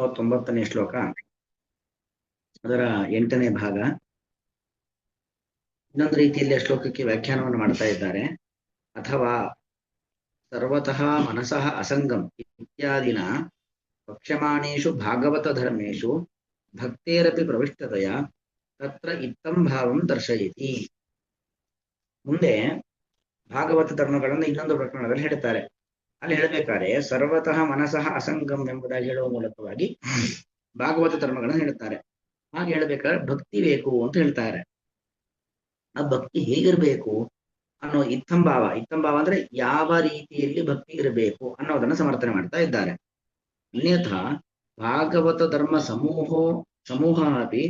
39ನೇ ಶ್ಲೋಕ, ಅದರ 8ನೇ ಭಾಗ. ಇನ್ನೊಂದು ರೀತಿಯಲ್ಲಿ ಶ್ಲೋಕಕ್ಕೆ ವ್ಯಾಖ್ಯಾನವನ್ನು ಮಾಡ್ತಾ ಇದ್ದಾರೆ. ಅಥವಾ ಸರ್ವತಃ ಮನಸಃ ಅಸಂಗಂ ಇತ್ಯಾದಿನ ವಕ್ಷ್ಯಮಾಣೇಷು ಭಾಗವತ ಧರ್ಮೇಷು ಭಕ್ತೇರಪಿ ಪ್ರವಿಷ್ಟತೆಯ ತತ್ರ ಇತ್ತಂ ಭಾವಂ ದರ್ಶಯತಿ. ಮುಂದೆ ಭಾಗವತ ಧರ್ಮಗಳನ್ನು ಇನ್ನೊಂದು ಪ್ರಕರಣದಲ್ಲಿ ಹೇಳ್ತಾರೆ. ಅಲ್ಲಿ ಹೇಳಬೇಕಾದ್ರೆ ಸರ್ವತಃ ಮನಸಃ ಅಸಂಗಂ ಎಂಬುದಾಗಿ ಹೇಳುವ ಮೂಲಕವಾಗಿ ಭಾಗವತ ಧರ್ಮಗಳನ್ನು ಹೇಳ್ತಾರೆ. ಹಾಗೆ ಹೇಳಬೇಕಾದ್ರೆ ಭಕ್ತಿ ಬೇಕು ಅಂತ ಹೇಳ್ತಾರೆ. ಆ ಭಕ್ತಿ ಹೇಗಿರ್ಬೇಕು ಅನ್ನೋ ಇತ್ತಂಭಾವ ಅಂದ್ರೆ ಯಾವ ರೀತಿಯಲ್ಲಿ ಭಕ್ತಿ ಇರಬೇಕು ಅನ್ನೋದನ್ನ ಸಮರ್ಥನೆ ಮಾಡ್ತಾ ಇದ್ದಾರೆ. ಅನ್ಯಥಾ ಭಾಗವತ ಧರ್ಮ ಸಮೂಹ ಅಪಿ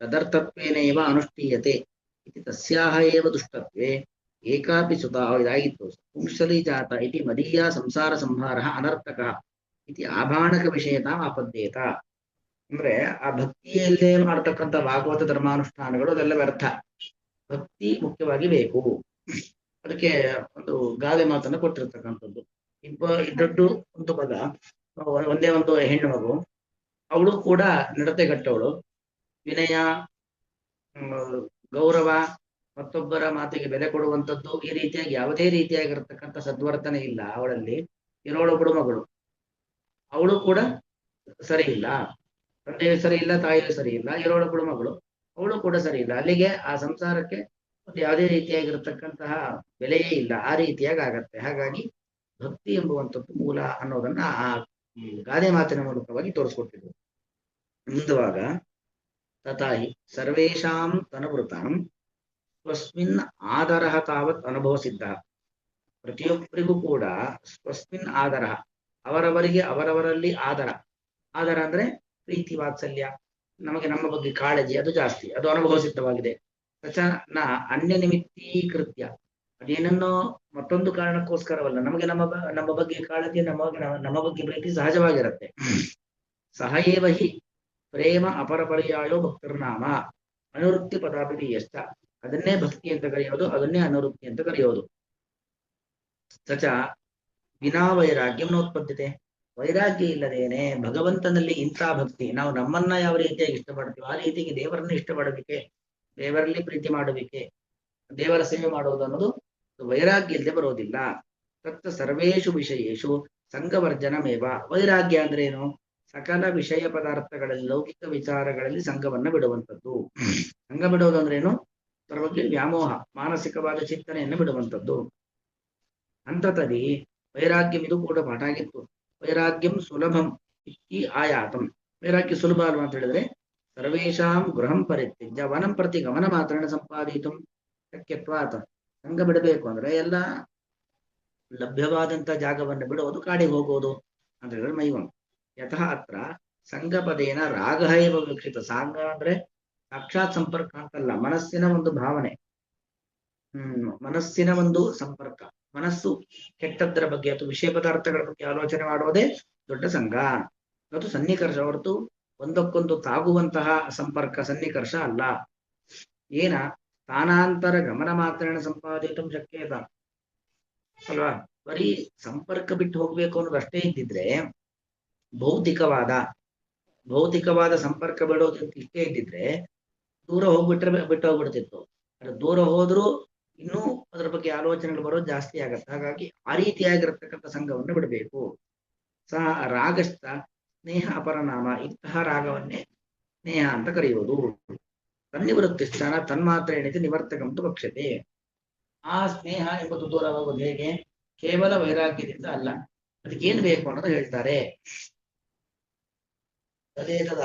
ತದರ್ಥತ್ವೇನೇವ ಅನುಷ್ಠೀಯತೆ ಇತಿ ತಸ್ಯಾಹ ಏವ ದುಷ್ಟತ್ವೇ ಏಕಾಪಿ ಸುತ ಇದಾಗಿತ್ತು ಪುಂಸಲಿ ಜಾತ ಇತಿ ಮದೀಯ ಸಂಸಾರ ಸಂಹಾರ ಅನರ್ಥಕ ಇತಿ ಆಭಾಣಕ ವಿಷಯತ ಆಪದ್ಯೇತ. ಅಂದ್ರೆ ಆ ಭಕ್ತಿಯಲ್ಲೇ ಮಾಡ್ತಕ್ಕಂಥ ಭಾಗವತ ಧರ್ಮಾನುಷ್ಠಾನಗಳು ಅದೆಲ್ಲ ವ್ಯರ್ಥ. ಭಕ್ತಿ ಮುಖ್ಯವಾಗಿ ಬೇಕು. ಅದಕ್ಕೆ ಒಂದು ಗಾದೆ ಮಾತನ್ನು ಕೊಟ್ಟಿರ್ತಕ್ಕಂಥದ್ದು. ದೊಡ್ಡ ಒಂದು ಮಗ, ಒಂದೇ ಒಂದು ಹೆಣ್ಣು ಮಗು, ಅವಳು ಕೂಡ ನಡತೆಗಟ್ಟವಳು, ವಿನಯ, ಗೌರವ, ಮತ್ತೊಬ್ಬರ ಮಾತಿಗೆ ಬೆಲೆ ಕೊಡುವಂಥದ್ದು, ಈ ರೀತಿಯಾಗಿ ಯಾವುದೇ ರೀತಿಯಾಗಿರ್ತಕ್ಕಂಥ ಸದ್ವರ್ತನೆ ಇಲ್ಲ ಅವಳಲ್ಲಿ. ಇರೋಳೊಬ್ಬಳು ಮಗಳು, ಅವಳು ಕೂಡ ಸರಿ ಇಲ್ಲ, ತಂದೆಯೂ ಸರಿ ಇಲ್ಲ, ತಾಯಿಯೂ ಸರಿ ಇಲ್ಲ. ಇರೋಳೊಬ್ಬಳು ಮಗಳು, ಅವಳು ಕೂಡ ಸರಿ ಇಲ್ಲ. ಅಲ್ಲಿಗೆ ಆ ಸಂಸಾರಕ್ಕೆ ಯಾವುದೇ ರೀತಿಯಾಗಿರ್ತಕ್ಕಂತಹ ಬೆಲೆಯೇ ಇಲ್ಲ. ಆ ರೀತಿಯಾಗಿ ಆಗತ್ತೆ. ಹಾಗಾಗಿ ಭಕ್ತಿ ಎಂಬುವಂಥದ್ದು ಮೂಲ ಅನ್ನೋದನ್ನ ಆ ಗಾದೆ ಮಾತಿನ ಮೂಲಕವಾಗಿ ತೋರಿಸ್ಕೊಟ್ಟಿದ್ರು. ಮುಂದುವಾಗ ತಥಾಹಿ ಸರ್ವೇಷಾಂ ತನುವೃತಾಂ ಸ್ವಸ್ಮಿನ್ ಆದರ ತಾವತ್ ಅನುಭವ ಸಿದ್ಧ. ಪ್ರತಿಯೊಬ್ಬರಿಗೂ ಕೂಡ ಸ್ವಸ್ಮಿನ್ ಆದರ, ಅವರವರಿಗೆ ಅವರವರಲ್ಲಿ ಆದರ ಅಂದ್ರೆ ಪ್ರೀತಿ, ವಾತ್ಸಲ್ಯ, ನಮಗೆ ನಮ್ಮ ಬಗ್ಗೆ ಕಾಳಜಿ, ಅದು ಜಾಸ್ತಿ, ಅದು ಅನುಭವ ಸಿದ್ಧವಾಗಿದೆ. ತಚನ ಅನ್ಯ ನಿಮಿತ್ತೀಕೃತ್ಯ, ಅದೇನನ್ನೋ ಮತ್ತೊಂದು ಕಾರಣಕ್ಕೋಸ್ಕರವಲ್ಲ, ನಮಗೆ ನಮ್ಮ ಬಗ್ಗೆ ಕಾಳಜಿ, ನಮ್ಮ ಬಗ್ಗೆ ಪ್ರೀತಿ ಸಹಜವಾಗಿರುತ್ತೆ. ಸಹಏವ ಹಿ ಪ್ರೇಮ ಅಪರಪರ್ಯಾಯೋ ಭಕ್ತಿರ್ನಾಮ ಅನುವೃತ್ತಿ ಪದಾಭಿಧೀಯಶ್ಚ. ಅದನ್ನೇ ಭಕ್ತಿ ಅಂತ ಕರೆಯೋದು, ಅದನ್ನೇ ಅನುವೃತ್ತಿ ಅಂತ ಕರೆಯೋದು. ಸಚ ವಿನಾ ವೈರಾಗ್ಯಂ ನೋತ್ಪದ್ಯತೆ. ವೈರಾಗ್ಯ ಇಲ್ಲದೇನೆ ಭಗವಂತನಲ್ಲಿ ಇಂಥ ಭಕ್ತಿ, ನಾವು ನಮ್ಮನ್ನ ಯಾವ ರೀತಿಯಾಗಿ ಇಷ್ಟಪಡ್ತೀವಿ ಆ ರೀತಿಗೆ ದೇವರನ್ನ ಇಷ್ಟಪಡಬೇಕೆ, ದೇವರಲ್ಲಿ ಪ್ರೀತಿ ಮಾಡಬೇಕೆ, ದೇವರ ಸೇವೆ ಮಾಡುವುದು ಅನ್ನೋದು ವೈರಾಗ್ಯ ಇಲ್ಲದೆ ಬರೋದಿಲ್ಲ. ತತ್ ಸರ್ವೇಷು ವಿಷಯೇಷು ಸಂಘವರ್ಜನಮೇವ. ವೈರಾಗ್ಯ ಅಂದ್ರೆ ಏನು? ಸಕಲ ವಿಷಯ ಪದಾರ್ಥಗಳಲ್ಲಿ, ಲೌಕಿಕ ವಿಚಾರಗಳಲ್ಲಿ ಸಂಘವನ್ನ ಬಿಡುವಂಥದ್ದು. ಸಂಘ ಬಿಡೋದು ಅಂದ್ರೆ ಏನು? ಅದರ ಬಗ್ಗೆ ವ್ಯಾಮೋಹ, ಮಾನಸಿಕವಾದ ಚಿಂತನೆಯನ್ನು ಬಿಡುವಂಥದ್ದು. ಅಂತತದಿ ವೈರಾಗ್ಯಂ, ಇದು ಕೂಡ ಪಾಠ ಆಗಿತ್ತು. ವೈರಾಗ್ಯಂ ಸುಲಭಂ ಇತಿ ಆಯಾತಂ. ವೈರಾಗ್ಯ ಸುಲಭ ಅಲ್ವಾ ಅಂತ ಹೇಳಿದ್ರೆ, ಸರ್ವೇಷಾಂ ಗೃಹಂ ಪರಿತ್ಯಜ್ಯ ವನಂ ಪ್ರತಿ ಗಮನ ಮಾತ್ರಣ ಸಂಪಾದಿತು ಶಕ್ಯತ್ವಾತ್. ಸಂಘ ಬಿಡಬೇಕು ಅಂದ್ರೆ ಎಲ್ಲ ಲಭ್ಯವಾದಂತ ಜಾಗವನ್ನು ಬಿಡುವುದು, ಕಾಡಿಗೆ ಹೋಗೋದು ಅಂತ ಹೇಳಿದ್ರೆ ಮೈವಂ. ಯತಃ ಅತ್ರ ಸಂಘಪದೇನ ರಾಗ ಇವ ವೀಕ್ಷಿತ. ಸಾಂಗ ಅಂದ್ರೆ ಸಾಕ್ಷಾತ್ ಸಂಪರ್ಕ ಅಂತಲ್ಲ, ಮನಸ್ಸಿನ ಒಂದು ಭಾವನೆ, ಮನಸ್ಸಿನ ಒಂದು ಸಂಪರ್ಕ. ಮನಸ್ಸು ಕೆಟ್ಟದ್ದರ ಬಗ್ಗೆ ಅಥವಾ ವಿಷಯ ಪದಾರ್ಥಗಳ ಬಗ್ಗೆ ಆಲೋಚನೆ ಮಾಡುವುದೇ ದೊಡ್ಡ ಸಂಘ. ಅದು ಸನ್ನಿಕರ್ಷ ಹೊರತು ಒಂದಕ್ಕೊಂದು ತಾಗುವಂತಹ ಸಂಪರ್ಕ ಸನ್ನಿಕರ್ಷ ಅಲ್ಲ. ಏನ ಸ್ಥಾನಾಂತರ ಗಮನ ಮಾತ್ರಣ ಸಂಪಾದಿತ ಶಕ್ಯತ ಅಲ್ವಾ? ಬರೀ ಸಂಪರ್ಕ ಬಿಟ್ಟು ಹೋಗ್ಬೇಕು ಅನ್ನೋದು ಅಷ್ಟೇ ಇದ್ದಿದ್ರೆ, ಭೌತಿಕವಾದ ಸಂಪರ್ಕ ಬಿಡೋದಂತ ಇಷ್ಟೇ ಇದ್ದಿದ್ರೆ ದೂರ ಬಿಟ್ಟು ಹೋಗ್ಬಿಡ್ತಿತ್ತು. ದೂರ ಹೋದ್ರೂ ಇನ್ನೂ ಅದರ ಬಗ್ಗೆ ಆಲೋಚನೆಗಳು ಬರೋದು ಜಾಸ್ತಿ ಆಗತ್ತೆ. ಹಾಗಾಗಿ ಆ ರೀತಿಯಾಗಿರತಕ್ಕಂಥ ಸಂಘವನ್ನು ಬಿಡಬೇಕು. ಸಹ ರಾಗಸ್ಥ ಸ್ನೇಹ ಅಪರನಾಮ. ಇಂತಹ ರಾಗವನ್ನೇ ಸ್ನೇಹ ಅಂತ ಕರೆಯುವುದು. ತನ್ನಿವೃತ್ತಿಷ್ಠಾನ ತನ್ಮಾತ್ರ ಏನಿದೆ ನಿವರ್ತಕಂತು ಪಕ್ಷತೆ. ಆ ಸ್ನೇಹ ಎಂಬುದು ದೂರವಾಗುವುದು ಹೇಗೆ? ಕೇವಲ ವೈರಾಗ್ಯದಿಂದ ಅಲ್ಲ. ಅದಕ್ಕೇನು ಬೇಕು ಅನ್ನೋದು ಹೇಳ್ತಾರೆ. ತದೇತದ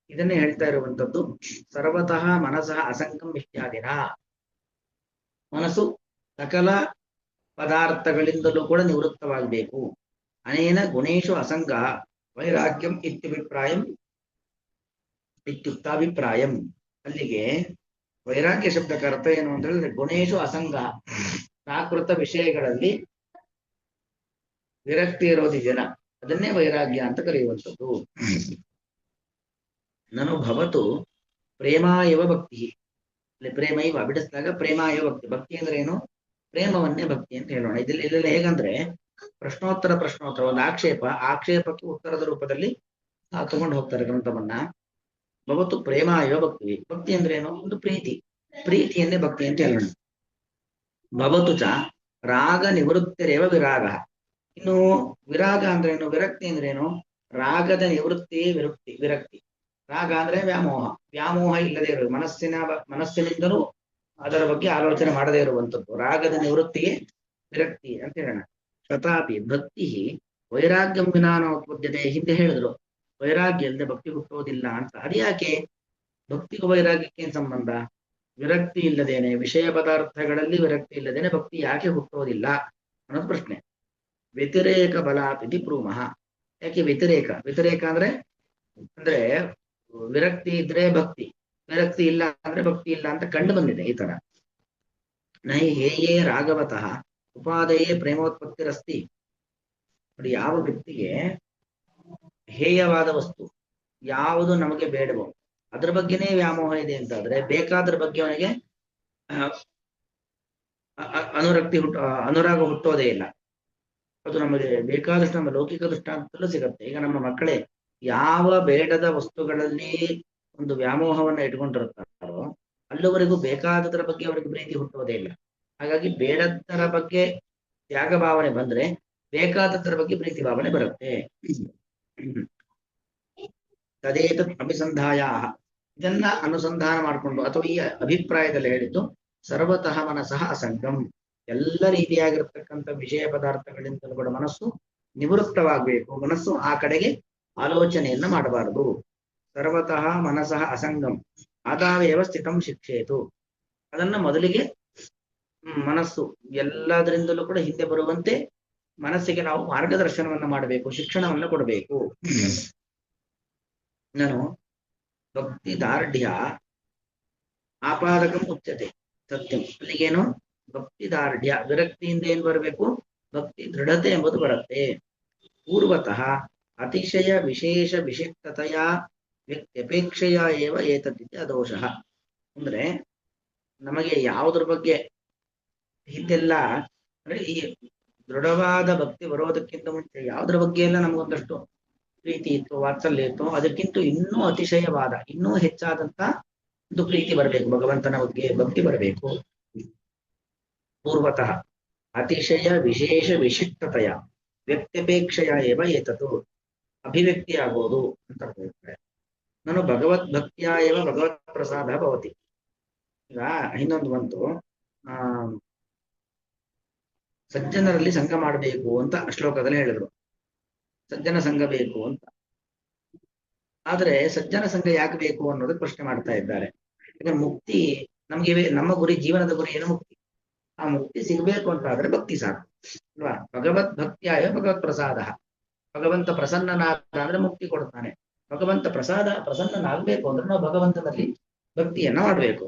ಇದನ್ನೇ ಹೇಳ್ತಾ ಇರುವಂತದ್ದು. ಸರ್ವತಃ ಮನಸಃ ಅಸಂಗಂ ಇತ್ಯಾದಿನ. ಮನಸ್ಸು ಸಕಲ ಪದಾರ್ಥಗಳಿಂದಲೂ ಕೂಡ ನಿವೃತ್ತವಾಗಬೇಕು. ಅನೇನ ಗುಣೇಶು ಅಸಂಗ ವೈರಾಗ್ಯಂ ಇತ್ಯುಕ್ತಾಭಿಪ್ರಾಯಂ. ಅಲ್ಲಿಗೆ ವೈರಾಗ್ಯ ಶಬ್ದಕ್ಕೆ ಅರ್ಥ ಏನು ಅಂತ ಹೇಳಿದ್ರೆ, ಗುಣೇಶು ಅಸಂಗ, ಪ್ರಾಕೃತ ವಿಷಯಗಳಲ್ಲಿ ವಿರಕ್ತಿ ಇರೋದಿದೆಯಲ್ಲ, ಅದನ್ನೇ ವೈರಾಗ್ಯ ಅಂತ ಕರೆಯುವಂಥದ್ದು. ನಾನು ಭವತು ಪ್ರೇಮ ಇವ ಭಕ್ತಿ. ಅಲ್ಲಿ ಪ್ರೇಮ ಇವ ಬಿಡಿಸಿದಾಗ ಪ್ರೇಮ ಇವ ಭಕ್ತಿ. ಭಕ್ತಿ ಅಂದ್ರೆ ಏನು? ಪ್ರೇಮವನ್ನೇ ಭಕ್ತಿ ಅಂತ ಹೇಳೋಣ. ಇಲ್ಲೆಲ್ಲ ಹೇಗಂದ್ರೆ ಪ್ರಶ್ನೋತ್ತರ ಒಂದು ಆಕ್ಷೇಪಕ್ಕೆ ಉತ್ತರದ ರೂಪದಲ್ಲಿ ತಗೊಂಡು ಹೋಗ್ತಾರೆ ಗ್ರಂಥವನ್ನ. ಭವತ್ತು ಪ್ರೇಮಾಯ ಭಕ್ತಿ. ಭಕ್ತಿ ಅಂದ್ರೆ ಏನು? ಒಂದು ಪ್ರೀತಿ. ಪ್ರೀತಿಯನ್ನೇ ಭಕ್ತಿ ಅಂತ ಹೇಳೋಣ. ಭವತು ಚ ರಾಗ ನಿವೃತ್ತಿರೇವ ವಿರಾಗ. ಇನ್ನು ವಿರಾಗ ಅಂದ್ರೇನು? ವಿರಕ್ತಿ ಅಂದ್ರೇನು? ರಾಗದ ನಿವೃತ್ತಿಯೇ ವಿರಕ್ತಿ. ರಾಗ ಅಂದ್ರೆ ವ್ಯಾಮೋಹ. ವ್ಯಾಮೋಹ ಇಲ್ಲದೆ ಇರುವುದು, ಮನಸ್ಸಿನಿಂದಲೂ ಅದರ ಬಗ್ಗೆ ಆಲೋಚನೆ ಮಾಡದೇ ಇರುವಂಥದ್ದು. ರಾಗದ ನಿವೃತ್ತಿಗೆ ವಿರಕ್ತಿ ಅಂತ ಹೇಳೋಣ. ತಥಾಪಿ ಭಕ್ತಿ ವೈರಾಗ್ಯಂ ವಿನಾ ನ ಉತ್ಪದ್ಯತೆ. ಹಿಂದೆ ಹೇಳಿದ್ರು ವೈರಾಗ್ಯ ಇಲ್ಲದೆ ಭಕ್ತಿ ಹುಟ್ಟೋದಿಲ್ಲ ಅಂತ. ಅದ್ಯಾಕೆ? ಭಕ್ತಿಗೂ ವೈರಾಗ್ಯಕ್ಕೆ ಏನ್ ಸಂಬಂಧ? ವಿರಕ್ತಿ ಇಲ್ಲದೇನೆ, ವಿಷಯ ಪದಾರ್ಥಗಳಲ್ಲಿ ವಿರಕ್ತಿ ಇಲ್ಲದೇನೆ ಭಕ್ತಿ ಯಾಕೆ ಹುಟ್ಟೋದಿಲ್ಲ ಅನ್ನೋದು ಪ್ರಶ್ನೆ. ವ್ಯತಿರೇಕ ಬಲಾಪಿತಿ ಬ್ರೂಮಃ. ಯಾಕೆ ವ್ಯತಿರೇಕ? ವ್ಯತಿರೇಕ ಅಂದ್ರೆ ವಿರಕ್ತಿ ಇದ್ರೆ ಭಕ್ತಿ, ವಿರಕ್ತಿ ಇಲ್ಲ ಅಂದ್ರೆ ಭಕ್ತಿ ಇಲ್ಲ ಅಂತ ಕಂಡು ಬಂದಿದೆ ಈ ತರ. ನೈ ಹೇಯೇ ರಾಗವತಃ ಉಪಾದಯೇ ಪ್ರೇಮೋತ್ಪತ್ತಿರಸ್ತಿ. ನೋಡಿ, ಯಾವ ವ್ಯಕ್ತಿಗೆ ಹೇಯವಾದ ವಸ್ತು ಯಾವುದು ನಮಗೆ ಬೇಡವೋ ಅದ್ರ ಬಗ್ಗೆನೇ ವ್ಯಾಮೋಹ ಇದೆ ಅಂತಾದ್ರೆ, ಬೇಕಾದ್ರ ಬಗ್ಗೆ ಅವನಿಗೆ ಅನುರಾಗ ಹುಟ್ಟೋದೇ ಇಲ್ಲ. ಅದು ನಮಗೆ ಬೇಕಾದಷ್ಟು ನಮ್ಮ ಲೌಕಿಕ ದೃಷ್ಟಾಂತದಲ್ಲೂ ಸಿಗುತ್ತೆ. ಈಗ ನಮ್ಮ ಮಕ್ಕಳೇ ಯಾವ ಬೇಡದ ವಸ್ತುಗಳಲ್ಲಿ ಒಂದು ವ್ಯಾಮೋಹವನ್ನ ಇಟ್ಕೊಂಡಿರ್ತಾರೋ ಅಲ್ಲಿವರೆಗೂ ಬೇಕಾದದ್ರ ಬಗ್ಗೆ ಅವರಿಗೆ ಪ್ರೀತಿ ಹುಟ್ಟೋದೇ ಇಲ್ಲ. ಹಾಗಾಗಿ ಬೇಡದರ ಬಗ್ಗೆ ತ್ಯಾಗ ಭಾವನೆ ಬಂದ್ರೆ ಬೇಕಾದದ್ರ ಬಗ್ಗೆ ಪ್ರೀತಿ ಭಾವನೆ ಬರುತ್ತೆ. ತದೇತತ್ ಅಭಿಸಂಧಾಯ. ಇದನ್ನ ಅನುಸಂಧಾನ ಮಾಡಿಕೊಂಡು, ಅಥವಾ ಈ ಅಭಿಪ್ರಾಯದಲ್ಲಿ ಹೇಳಿದ್ದು ಸರ್ವತಃ ಮನಸಃ ಅಸಂಗಂ. ಎಲ್ಲ ರೀತಿಯಾಗಿರ್ತಕ್ಕಂಥ ವಿಷಯ ಪದಾರ್ಥಗಳಿಂದಲೂ ಕೂಡ ಮನಸ್ಸು ನಿವೃತ್ತವಾಗಬೇಕು. ಮನಸ್ಸು ಆ ಕಡೆಗೆ ಆಲೋಚನೆಯನ್ನ ಮಾಡಬಾರದು. ಸರ್ವತಃ ಮನಸಃ ಅಸಂಗಂ ಆದಾವೇವ ಸ್ಥಿತಂ ಶಿಕ್ಷೇತು. ಅದನ್ನ ಮೊದಲಿಗೆ ಮನಸ್ಸು ಎಲ್ಲದರಿಂದಲೂ ಕೂಡ ಹಿಂದೆ ಬರುವಂತೆ ಮನಸ್ಸಿಗೆ ನಾವು ಮಾರ್ಗದರ್ಶನವನ್ನ ಮಾಡಬೇಕು, ಶಿಕ್ಷಣವನ್ನ ಕೊಡಬೇಕು. ನಾನು ಭಕ್ತಿ ದಾರ್ಢ್ಯ ಆಪಾದಕಂ ಉಚ್ಯತೆ ಸತ್ಯಂ. ಅಲ್ಲಿಗೇನು? ಭಕ್ತಿ ದಾರ್ಢ್ಯ, ವಿರಕ್ತಿಯಿಂದ ಏನ್ ಬರಬೇಕು? ಭಕ್ತಿ ದೃಢತೆ ಎಂಬುದು ಬರುತ್ತೆ. ಪೂರ್ವತಃ ಅತಿಶಯ ವಿಶೇಷ ವಿಶಿಷ್ಟತೆಯ ವ್ಯಕ್ತ್ಯಪೇಕ್ಷೆಯ ಏವ ಏತದಿತಿ ಅದೋಷಃ. ಅಂದ್ರೆ ನಮಗೆ ಯಾವುದ್ರ ಬಗ್ಗೆ ಹಿಂದೆಲ್ಲ ಅಂದ್ರೆ ಈ ದೃಢವಾದ ಭಕ್ತಿ ಬರೋದಕ್ಕಿಂತ ಮುಂಚೆ ಯಾವುದ್ರ ಬಗ್ಗೆ ಎಲ್ಲ ನಮಗೊಂದಷ್ಟು ಪ್ರೀತಿ ಇತ್ತು, ವಾತ್ಸಲ್ಯ ಇತ್ತು, ಅದಕ್ಕಿಂತ ಇನ್ನೂ ಅತಿಶಯವಾದ, ಇನ್ನೂ ಹೆಚ್ಚಾದಂತ ಒಂದು ಪ್ರೀತಿ ಬರಬೇಕು, ಭಗವಂತನ ಬಗ್ಗೆ ಭಕ್ತಿ ಬರಬೇಕು. ಪೂರ್ವತಃ ಅತಿಶಯ ವಿಶೇಷ ವಿಶಿಷ್ಟತೆಯ ವ್ಯಕ್ತ್ಯಪೇಕ್ಷೆಯ ಏವ ಏತದು. ಅಭಿವ್ಯಕ್ತಿ ಆಗೋದು ಅಂತ ಹೇಳ್ತಾರೆ. ನಾನು ಭಗವದ್ಭಕ್ತಿಯ ಏವ ಭಗವತ್ ಪ್ರಸಾದ ಭವತಿ. ಈಗ ಇನ್ನೊಂದು ಬಂತು, ಸಜ್ಜನರಲ್ಲಿ ಸಂಘ ಮಾಡಬೇಕು ಅಂತ ಶ್ಲೋಕದಲ್ಲಿ ಹೇಳಿದ್ರು. ಸಜ್ಜನ ಸಂಘ ಬೇಕು ಅಂತ. ಆದ್ರೆ ಸಜ್ಜನ ಸಂಘ ಯಾಕೆ ಬೇಕು ಅನ್ನೋದಕ್ಕೆ ಪ್ರಶ್ನೆ ಮಾಡ್ತಾ ಇದ್ದಾರೆ. ಈಗ ಮುಕ್ತಿ ನಮ್ಗೆ, ನಮ್ಮ ಗುರಿ, ಜೀವನದ ಗುರಿ ಏನು? ಮುಕ್ತಿ. ಆ ಮುಕ್ತಿ ಸಿಗಬೇಕು ಅಂತ ಆದ್ರೆ ಭಕ್ತಿ ಸಾಕು ಅಲ್ವಾ? ಭಗವತ್ ಭಕ್ತಿಯಾಯ ಭಗವತ್ ಪ್ರಸಾದ. ಭಗವಂತ ಪ್ರಸನ್ನನಾದ ಅಂದ್ರೆ ಮುಕ್ತಿ ಕೊಡ್ತಾನೆ. ಭಗವಂತ ಪ್ರಸನ್ನನಾಗಬೇಕು ಅಂದ್ರೆ ನಾವು ಭಗವಂತನಲ್ಲಿ ಭಕ್ತಿಯನ್ನ ಮಾಡಬೇಕು.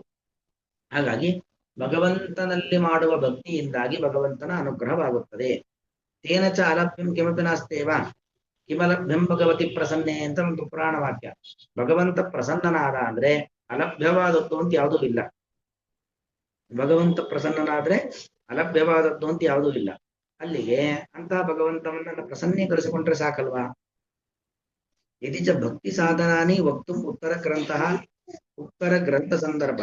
ಹಾಗಾಗಿ ಭಗವಂತನಲ್ಲಿ ಮಾಡುವ ಭಕ್ತಿಯಿಂದಾಗಿ ಭಗವಂತನ ಅನುಗ್ರಹವಾಗುತ್ತದೆ. ತೇನ ಚ ಅಲಭ್ಯಂ ಕಿಮಪಿ ನಾಸ್ತೇವ ಕಿಮಲಭ್ಯಂ ಭಗವತಿ ಪ್ರಸನ್ನೆ ಅಂತ ಒಂದು ಪುರಾಣ ವಾಕ್ಯ. ಭಗವಂತ ಪ್ರಸನ್ನನಾದ ಅಂದ್ರೆ ಅಲಭ್ಯವಾದದ್ದು ಅಂತ ಯಾವುದೂ ಇಲ್ಲ. ಭಗವಂತ ಪ್ರಸನ್ನನಾದ್ರೆ ಅಲಭ್ಯವಾದದ್ದು ಅಂತ ಯಾವುದೂ ಇಲ್ಲ. ಅಲ್ಲಿಗೆ ಅಂತಹ ಭಗವಂತವನ್ನ ಪ್ರಸನ್ನೀಕರಿಸಿಕೊಂಡ್ರೆ ಸಾಕಲ್ವಾ? ಯದಿಚ ಭಕ್ತಿ ಸಾಧನಾನಿ ವಕ್ತುಂ ಉತ್ತರ ಗ್ರಂಥ ಸಂದರ್ಭ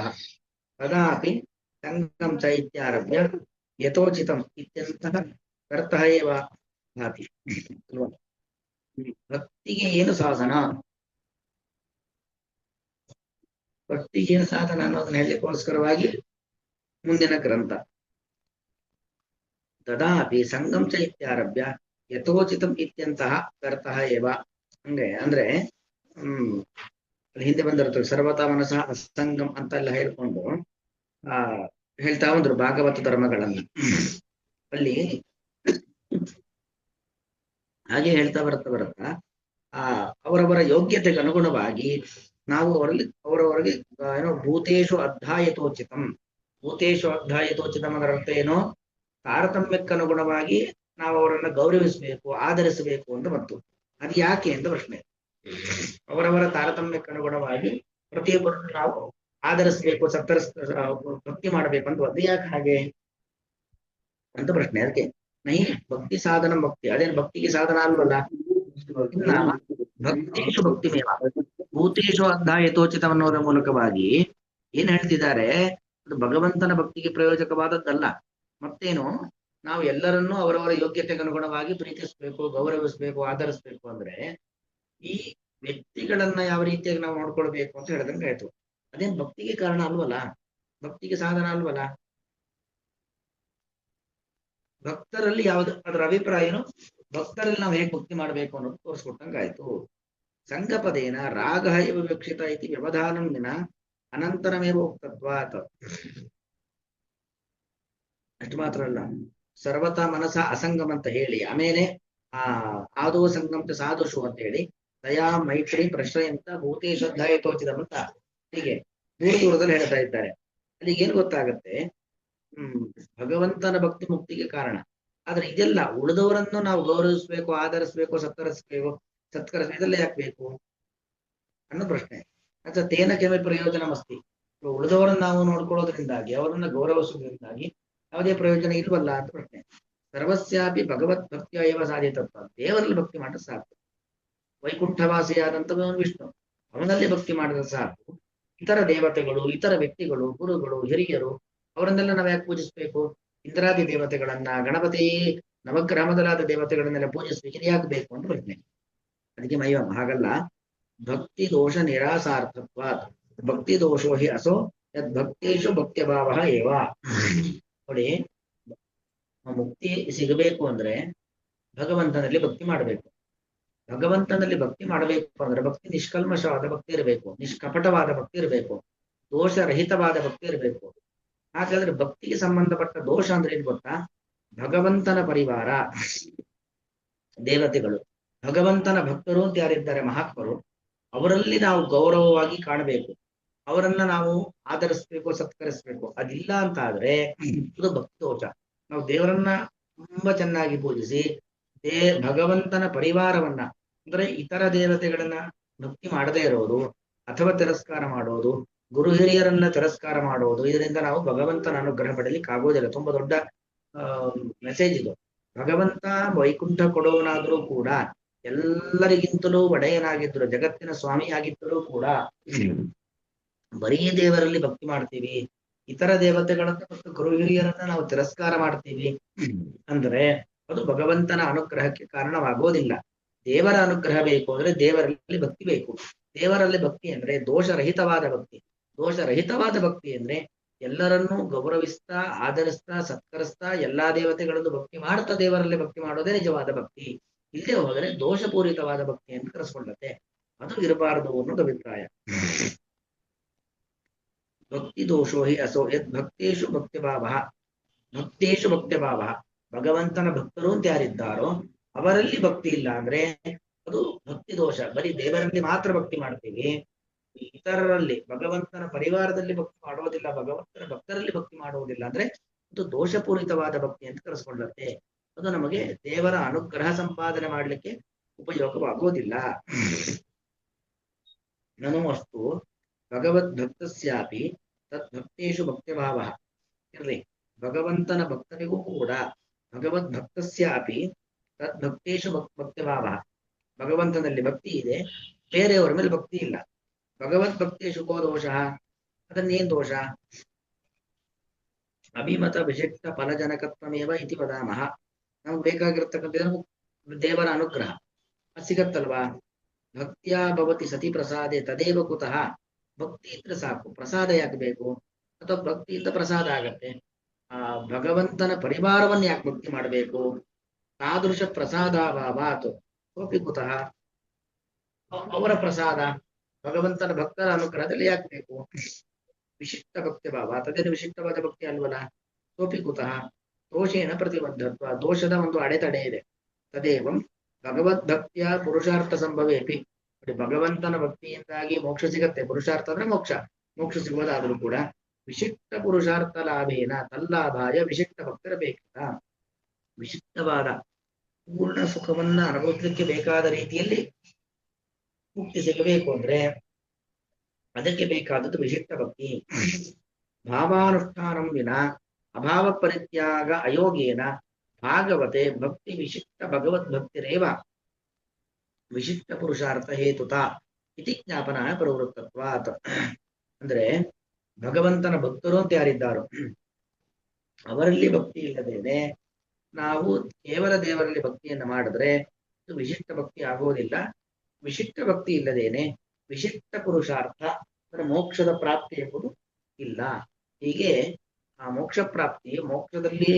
ತದಾಪಿ ಸಂಗಂ ಚ ಇತ್ಯಾರಭ್ಯ ಯಥೋಚಿತಂ ಇತ್ಯಂತಹ ಅರ್ಥಃ ಏವ ಭಾತಿ. ಭಕ್ತಿಗೆ ಏನು ಸಾಧನ, ಭಕ್ತಿಗೆ ಏನು ಸಾಧನ ಅನ್ನೋದನ್ನ ಹೇಳಲಿಕ್ಕೋಸ್ಕರವಾಗಿ ಮುಂದಿನ ಗ್ರಂಥ. ತದಾಪಿ ಸಂಗಂ ಚ ಇತ್ಯಾರಭ್ಯ ಯಥೋಚಿತಂ ಇತ್ಯಂತಹ ಅರ್ಥಃ ಏವ. ಅಂದ್ರೆ ಹಿಂದೆ ಬಂದಿರ್ತದೆ ಸರ್ವತಾ ಮನಸಃ ಅಸಂಗಂ ಅಂತೆಲ್ಲ ಹೇಳ್ಕೊಂಡು ಹೇಳ್ತಾ ಬಂದ್ರು ಭಾಗವತ ಧರ್ಮಗಳನ್ನ. ಅಲ್ಲಿ ಹಾಗೆ ಹೇಳ್ತಾ ಬರ್ತಾ ಅವರವರ ಯೋಗ್ಯತೆಗೆ ಅನುಗುಣವಾಗಿ ನಾವು ಅವರವರಿಗೆ ಏನೋ ಭೂತೇಶು ಅಧ್ಯಾಯತೋಚಿತಂ. ಭೂತೇಶು ಅಧ್ಯಾಯತೋಚಿತಂ ಅದರ ಅರ್ಥ ಏನೋ? ತಾರತಮ್ಯಕ್ಕನುಗುಣವಾಗಿ ನಾವು ಅವರನ್ನ ಗೌರವಿಸಬೇಕು, ಆಧರಿಸಬೇಕು ಅಂತ ಬಂತು. ಅದು ಯಾಕೆ ಅಂತ ಪ್ರಶ್ನೆ. ಅವರವರ ತಾರತಮ್ಯಕ್ಕನುಗುಣವಾಗಿ ಪ್ರತಿಯೊಬ್ಬರನ್ನು ನಾವು ಆಧರಿಸಬೇಕು, ಭಕ್ತಿ ಮಾಡಬೇಕು ಅಂತ. ಅದು ಯಾಕೆ ಹಾಗೆ ಅಂತ ಪ್ರಶ್ನೆ. ಅದಕ್ಕೆ ನೈ ಭಕ್ತಿ ಸಾಧನ ಭಕ್ತಿ, ಅದೇನು ಭಕ್ತಿಗೆ ಸಾಧನ ಅಲ್ವಲ್ಲ? ಭಕ್ತೇಶು ಭಕ್ತಿಮೇವ ಭೂತೇಶು ಅರ್ಧ ಯಥೋಚಿತವನ್ನೋದರ ಮೂಲಕವಾಗಿ ಏನ್ ಹೇಳ್ತಿದ್ದಾರೆ, ಅದು ಭಗವಂತನ ಭಕ್ತಿಗೆ ಪ್ರಯೋಜಕವಾದದ್ದಲ್ಲ. ಮತ್ತೇನು, ನಾವು ಎಲ್ಲರನ್ನೂ ಅವರವರ ಯೋಗ್ಯತೆಗೆ ಅನುಗುಣವಾಗಿ ಪ್ರೀತಿಸ್ಬೇಕು, ಗೌರವಿಸ್ಬೇಕು, ಆಧರಿಸ್ಬೇಕು ಅಂದ್ರೆ ಈ ವ್ಯಕ್ತಿಗಳನ್ನ ಯಾವ ರೀತಿಯಾಗಿ ನಾವು ನೋಡ್ಕೊಳ್ಬೇಕು ಅಂತ ಹೇಳಿದಂಗೆ ಆಯ್ತು. ಅದೇನ್ ಭಕ್ತಿಗೆ ಕಾರಣ ಅಲ್ವಲ್ಲ, ಭಕ್ತಿಗೆ ಸಾಧನ ಅಲ್ವಲ್ಲ. ಭಕ್ತರಲ್ಲಿ ಯಾವ್ದು ಅದರ ಅಭಿಪ್ರಾಯ ಏನು, ಭಕ್ತರಲ್ಲಿ ನಾವು ಹೇಗೆ ಭಕ್ತಿ ಮಾಡಬೇಕು ಅನ್ನೋದು ತೋರಿಸ್ಕೊಟ್ಟಂಗಾಯ್ತು. ಸಂಗಪದೇನ ರಾಗ ಇವ ವಿವಕ್ಷಿತ ಇತಿ ವ್ಯವಧಾನಂ ವಿನ ಅನಂತರಮೇವ ಉಕ್ತತ್ವಾತ್. ಅಷ್ಟು ಮಾತ್ರ ಅಲ್ಲ, ಸರ್ವತಾ ಮನಸ ಅಸಂಗಮ್ ಅಂತ ಹೇಳಿ ಆಮೇಲೆ ಆದೋ ಸಂಗಮ ಸಾಧುಷು ಅಂತ ಹೇಳಿ ದಯಾ ಮೈತ್ರಿ ಪ್ರಶ್ರಯಂತ ಭೂತೇ ಶ್ರದ್ಧಾಯ ತೋಚಿದಂ ಅಂತ ಹೀಗೆ ದೂರ ದೂರದಲ್ಲಿ ಹೇಳ್ತಾ ಇದ್ದಾರೆ. ಅಲ್ಲಿಗೆ ಏನ್ ಗೊತ್ತಾಗತ್ತೆ, ಭಗವಂತನ ಭಕ್ತಿ ಮುಕ್ತಿಗೆ ಕಾರಣ. ಆದ್ರೆ ಇದೆಲ್ಲ ಉಳಿದವರನ್ನು ನಾವು ಗೌರವಿಸ್ಬೇಕು, ಆಧರಿಸ್ಬೇಕು, ಸತ್ಕರಿಸ್ಬೇಕು ಇದೆಲ್ಲ ಯಾಕೆ ಬೇಕು ಅನ್ನೋ ಪ್ರಶ್ನೆ. ಅಥವಾ ತೇನ ಕೆಮೆ ಪ್ರಯೋಜನ ಮಸ್ತಿ, ಉಳಿದವರನ್ನು ನಾವು ನೋಡ್ಕೊಳ್ಳೋದ್ರಿಂದಾಗಿ, ಅವರನ್ನ ಗೌರವಿಸೋದ್ರಿಂದಾಗಿ ಯಾವುದೇ ಪ್ರಯೋಜನ ಇಲ್ವಲ್ಲ ಅಂತ ಪ್ರಶ್ನೆ. ಸರ್ವಸ್ಯಾಪಿ ಭಗವತ್ ಭಕ್ತಿಯ ಏವ ಸಾಧ್ಯತತ್ವ, ದೇವರಲ್ಲಿ ಭಕ್ತಿ ಮಾಡಿದ್ರೆ ಸಾಕು. ವೈಕುಂಠವಾಸಿಯಾದಂಥವನು ವಿಷ್ಣು, ಅವನಲ್ಲಿ ಭಕ್ತಿ ಮಾಡಿದ್ರೆ ಸಾಕು. ಇತರ ದೇವತೆಗಳು, ಇತರ ವ್ಯಕ್ತಿಗಳು, ಗುರುಗಳು, ಹಿರಿಯರು ಅವರನ್ನೆಲ್ಲ ನಾವು ಯಾಕೆ ಪೂಜಿಸ್ಬೇಕು? ಇಂದ್ರಾದಿ ದೇವತೆಗಳನ್ನ, ಗಣಪತಿ, ನವಗ್ರಹ ಮೊದಲಾದ ದೇವತೆಗಳನ್ನೆಲ್ಲ ಪೂಜಿಸ್ಬೇಕು, ಇದು ಯಾಕೆ ಬೇಕು ಅಂತ ಪ್ರಶ್ನೆ. ಅದಕ್ಕೆ ಮೈವಂ ಹಾಗಲ್ಲ, ಭಕ್ತಿ ದೋಷ ನಿರಾಸಾರ್ಥತ್ವ, ಭಕ್ತಿ ದೋಷೋ ಹಿ ಅಸೋ ಯದ್ ಭಕ್ತೇಶು ಭಕ್ತ್ಯ ಭಾವ ಏವ. ನೋಡಿ, ಮುಕ್ತಿ ಸಿಗಬೇಕು ಅಂದ್ರೆ ಭಗವಂತನಲ್ಲಿ ಭಕ್ತಿ ಮಾಡಬೇಕು. ಭಗವಂತನಲ್ಲಿ ಭಕ್ತಿ ಮಾಡಬೇಕು ಅಂದ್ರೆ ಭಕ್ತಿ ನಿಷ್ಕಲ್ಮಶವಾದ ಭಕ್ತಿ ಇರಬೇಕು, ನಿಷ್ಕಪಟವಾದ ಭಕ್ತಿ ಇರಬೇಕು, ದೋಷರಹಿತವಾದ ಭಕ್ತಿ ಇರಬೇಕು. ಹಾಗಾದ್ರೆ ಭಕ್ತಿಗೆ ಸಂಬಂಧಪಟ್ಟ ದೋಷ ಅಂದ್ರೆ ಏನ್ ಗೊತ್ತಾ? ಭಗವಂತನ ಪರಿವಾರ, ದೇವತೆಗಳು, ಭಗವಂತನ ಭಕ್ತರು ಅಂತ ಯಾರಿದ್ದಾರೆ ಮಹಾತ್ಮರು, ಅವರಲ್ಲಿ ನಾವು ಗೌರವವಾಗಿ ಕಾಣಬೇಕು, ಅವರನ್ನ ನಾವು ಆಧರಿಸ್ಬೇಕು, ಸತ್ಕರಿಸ್ಬೇಕು. ಅದಿಲ್ಲ ಅಂತ ಆದ್ರೆ ಇದು ಭಕ್ತಿ ದೋಷ. ನಾವು ದೇವರನ್ನ ತುಂಬಾ ಚೆನ್ನಾಗಿ ಪೂಜಿಸಿ ಭಗವಂತನ ಪರಿವಾರವನ್ನ ಅಂದ್ರೆ ಇತರ ದೇವತೆಗಳನ್ನ ಭಕ್ತಿ ಮಾಡದೇ ಇರೋದು ಅಥವಾ ತಿರಸ್ಕಾರ ಮಾಡೋದು, ಗುರು ಹಿರಿಯರನ್ನ ತಿರಸ್ಕಾರ ಮಾಡೋದು, ಇದರಿಂದ ನಾವು ಭಗವಂತನ ಅನುಗ್ರಹ ಪಡಲಿಕ್ಕೆ ಆಗೋದಿಲ್ಲ. ತುಂಬಾ ದೊಡ್ಡ ಮೆಸೇಜ್ ಇದು. ಭಗವಂತ ವೈಕುಂಠ ಕೊಡುವನಾದ್ರೂ ಕೂಡ, ಎಲ್ಲರಿಗಿಂತಲೂ ಒಡೆಯನಾಗಿದ್ರು, ಜಗತ್ತಿನ ಸ್ವಾಮಿ ಆಗಿದ್ದರೂ ಕೂಡ ಬರೀ ದೇವರಲ್ಲಿ ಭಕ್ತಿ ಮಾಡ್ತೀವಿ, ಇತರ ದೇವತೆಗಳನ್ನ ಮತ್ತು ಗುರು ಹಿರಿಯರನ್ನ ನಾವು ತಿರಸ್ಕಾರ ಮಾಡ್ತೀವಿ ಅಂದ್ರೆ ಅದು ಭಗವಂತನ ಅನುಗ್ರಹಕ್ಕೆ ಕಾರಣವಾಗೋದಿಲ್ಲ. ದೇವರ ಅನುಗ್ರಹ ಬೇಕು ಅಂದ್ರೆ ದೇವರಲ್ಲಿ ಭಕ್ತಿ ಬೇಕು. ದೇವರಲ್ಲಿ ಭಕ್ತಿ ಅಂದ್ರೆ ದೋಷರಹಿತವಾದ ಭಕ್ತಿ. ದೋಷರಹಿತವಾದ ಭಕ್ತಿ ಅಂದ್ರೆ ಎಲ್ಲರನ್ನೂ ಗೌರವಿಸ್ತಾ, ಆಧರಿಸ್ತಾ, ಸತ್ಕರಿಸ್ತಾ, ಎಲ್ಲಾ ದೇವತೆಗಳಲ್ಲೂ ಭಕ್ತಿ ಮಾಡ್ತಾ ದೇವರಲ್ಲಿ ಭಕ್ತಿ ಮಾಡೋದೇ ನಿಜವಾದ ಭಕ್ತಿ. ಇಲ್ಲದೆ ಹೋದರೆ ದೋಷಪೂರಿತವಾದ ಭಕ್ತಿ ಅಂತ ಕರೆಸ್ಕೊಳ್ಳುತ್ತೆ. ಅದು ಇರಬಾರದು ಅನ್ನೋದು ಅಭಿಪ್ರಾಯ. ಭಕ್ತಿ ದೋಷೋ ಹಿ ಅಸೋ ಯದ್ ಭಕ್ತೇಶು ಭಕ್ತಿಭಾವ, ಭಕ್ತೇಶು ಭಕ್ತಿಭಾವ, ಭಗವಂತನ ಭಕ್ತರು ಅಂತ ಯಾರಿದ್ದಾರೋ ಅವರಲ್ಲಿ ಭಕ್ತಿ ಇಲ್ಲ ಅಂದ್ರೆ ಅದು ಭಕ್ತಿ ದೋಷ. ಬರೀ ದೇವರಲ್ಲಿ ಮಾತ್ರ ಭಕ್ತಿ ಮಾಡ್ತೀವಿ, ಇತರರಲ್ಲಿ ಭಗವಂತನ ಪರಿವಾರದಲ್ಲಿ ಭಕ್ತಿ ಮಾಡೋದಿಲ್ಲ, ಭಗವಂತನ ಭಕ್ತರಲ್ಲಿ ಭಕ್ತಿ ಮಾಡುವುದಿಲ್ಲ ಅಂದ್ರೆ ಅದು ದೋಷಪೂರಿತವಾದ ಭಕ್ತಿ ಅಂತ ಕರೆಸ್ಕೊಳ್ಳುತ್ತೆ. ಅದು ನಮಗೆ ದೇವರ ಅನುಗ್ರಹ ಸಂಪಾದನೆ ಮಾಡಲಿಕ್ಕೆ ಉಪಯೋಗವಾಗುವುದಿಲ್ಲ. ನನು ಅಷ್ಟು ಭಗವದ್ ಭಕ್ತಸ್ಯಾಪಿ ತದ್ ಭಕ್ತೇಶು ಭಕ್ತಿಭಾವ ಇರ್ಲಿ, ಭಗವಂತನ ಭಕ್ತನಿಗೂ ಕೂಡ ಭಗವದ್ ಭಕ್ತಸ್ಯಾಪಿ ತದ್ ಭಕ್ತೇಶು ಭಕ್ತಿಭಾವ, ಭಗವಂತನಲ್ಲಿ ಭಕ್ತಿ ಇದೆ, ಬೇರೆಯವರ ಮೇಲೆ ಭಕ್ತಿ ಇಲ್ಲ. ಭಗವದ್ ಭಕ್ತೇಶು ಕೋ ದೋಷ, ಅದನ್ನೇನ್ ದೋಷ? ಅಭಿಮತ ವಿಶಿಷ್ಟ ಫಲಜನಕತ್ವಮೇವ ಇತಿ ವದಾಮಹ. ನಮ್ಗೆ ಬೇಕಾಗಿರ್ತಕ್ಕಂಥ ದೇವರ ಅನುಗ್ರಹ ಅದು ಸಿಗತ್ತಲ್ವಾ? ಭಕ್ತಿಯ ಭವತಿ ಸತಿ ಪ್ರಸಾದೆ ತದೇವ ಕುತಃ. ಭಕ್ತಿ ಇದ್ರೆ ಸಾಕು, ಪ್ರಸಾದ ಯಾಕೆ ಬೇಕು? ಅಥವಾ ಭಕ್ತಿಯಿಂದ ಪ್ರಸಾದ ಆಗತ್ತೆ. ಭಗವಂತನ ಪರಿವಾರವನ್ನು ಯಾಕೆ ಭಕ್ತಿ ಮಾಡಬೇಕು? ತಾದೃಶ ಪ್ರಸಾದಾಭಾವಾತ್ ಕೋಪಿ ಕುತಃ. ಅವರ ಪ್ರಸಾದ ಭಗವಂತನ ಭಕ್ತರ ಅನುಗ್ರಹದಲ್ಲಿ ಯಾಕೆ ಬೇಕು? ವಿಶಿಷ್ಟ ಭಕ್ತಿ ಭಾವ, ತದೇನು ವಿಶಿಷ್ಟವಾದ ಭಕ್ತಿ ಅಲ್ವಲ್ಲ. ಸೋಪಿ ಕುತಃ ದೋಷೇನ ಪ್ರತಿಬದ್ಧತ್ವ, ದೋಷದ ಒಂದು ಅಡೆತಡೆ ಇದೆ. ತದೇವಂ ಭಗವದ್ಭಕ್ತಿಯ ಪುರುಷಾರ್ಥ ಸಂಭವೇಪಿ. ಭಗವಂತನ ಭಕ್ತಿಯಿಂದಾಗಿ ಮೋಕ್ಷ ಸಿಗತ್ತೆ. ಪುರುಷಾರ್ಥ ಅಂದ್ರೆ ಮೋಕ್ಷ, ಮೋಕ್ಷ ಸಿಗುವುದಾದ್ರೂ ಕೂಡ ವಿಶಿಷ್ಟ ಪುರುಷಾರ್ಥ ಲಾಭೇನ ತಲ್ಲಾಭಾಯ ವಿಶಿಷ್ಟ ಭಕ್ತರ ಬೇಕಿಲ್ಲ. ವಿಶಿಷ್ಟವಾದ ಪೂರ್ಣ ಸುಖವನ್ನ ಅನುಭವಿಸಲಿಕ್ಕೆ ಬೇಕಾದ ರೀತಿಯಲ್ಲಿ ಮುಕ್ತಿ ಸಿಗಬೇಕು ಅಂದ್ರೆ ಅದಕ್ಕೆ ಬೇಕಾದದ್ದು ವಿಶಿಷ್ಟ ಭಕ್ತಿ. ಭಾವಾನುಷ್ಠಾನಂ ವಿನ ಅಭಾವ ಪರಿತ್ಯಾಗ ಅಯೋಗೇನ ಭಾಗವತೆ ಭಕ್ತಿ ವಿಶಿಷ್ಟ ಭಗವದ್ ಭಕ್ತಿರೇವ. ವಿಶಿಷ್ಟ ಪುರುಷಾರ್ಥ ಹೇತುತ ಇತಿ ಜ್ಞಾಪನ ಪ್ರವೃತ್ತತ್ವಾತ್. ಅಂದ್ರೆ ಭಗವಂತನ ಭಕ್ತರು ಅಂತ ಯಾರಿದ್ದಾರೋ ಅವರಲ್ಲಿ ಭಕ್ತಿ ಇಲ್ಲದೇನೆ ನಾವು ಕೇವಲ ದೇವರಲ್ಲಿ ಭಕ್ತಿಯನ್ನು ಮಾಡಿದ್ರೆ ಇದು ವಿಶಿಷ್ಟ ಭಕ್ತಿ ಆಗೋದಿಲ್ಲ. ವಿಶಿಷ್ಟ ಭಕ್ತಿ ಇಲ್ಲದೇನೆ ವಿಶಿಷ್ಟ ಪುರುಷಾರ್ಥ ಅಂದ್ರೆ ಮೋಕ್ಷದ ಪ್ರಾಪ್ತಿ ಎಂಬುದು ಇಲ್ಲ. ಹೀಗೆ ಆ ಮೋಕ್ಷ ಪ್ರಾಪ್ತಿ, ಮೋಕ್ಷದಲ್ಲಿ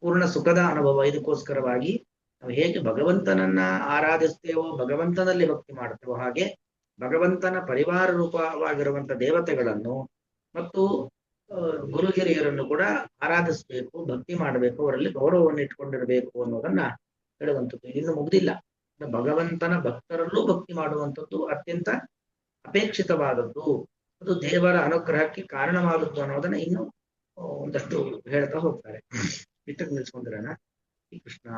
ಪೂರ್ಣ ಸುಖದ ಅನುಭವ, ಇದಕ್ಕೋಸ್ಕರವಾಗಿ ನಾವು ಹೇಗೆ ಭಗವಂತನನ್ನ ಆರಾಧಿಸ್ತೇವೋ, ಭಗವಂತನಲ್ಲಿ ಭಕ್ತಿ ಮಾಡ್ತೇವೋ, ಹಾಗೆ ಭಗವಂತನ ಪರಿವಾರ ರೂಪವಾಗಿರುವಂತ ದೇವತೆಗಳನ್ನು ಮತ್ತು ಗುರು ಹಿರಿಯರನ್ನು ಕೂಡ ಆರಾಧಿಸಬೇಕು, ಭಕ್ತಿ ಮಾಡಬೇಕು, ಅವರಲ್ಲಿ ಗೌರವವನ್ನು ಇಟ್ಕೊಂಡಿರಬೇಕು ಅನ್ನೋದನ್ನ ಹೇಳುವಂಥದ್ದು. ಇನ್ನು ಮುಗ್ದಿಲ್ಲ. ಭಗವಂತನ ಭಕ್ತರಲ್ಲೂ ಭಕ್ತಿ ಮಾಡುವಂಥದ್ದು ಅತ್ಯಂತ ಅಪೇಕ್ಷಿತವಾದದ್ದು, ಅದು ದೇವರ ಅನುಗ್ರಹಕ್ಕೆ ಕಾರಣವಾದದ್ದು ಅನ್ನೋದನ್ನ ಇನ್ನು ಒಂದಷ್ಟು ಹೇಳ್ತಾ ಹೋಗ್ತಾರೆ. ಇಷ್ಟಕ್ಕೆ ನಿಲ್ಸ್ಕೊಂಡಿರೋಣ. ಶ್ರೀ ಕೃಷ್ಣ.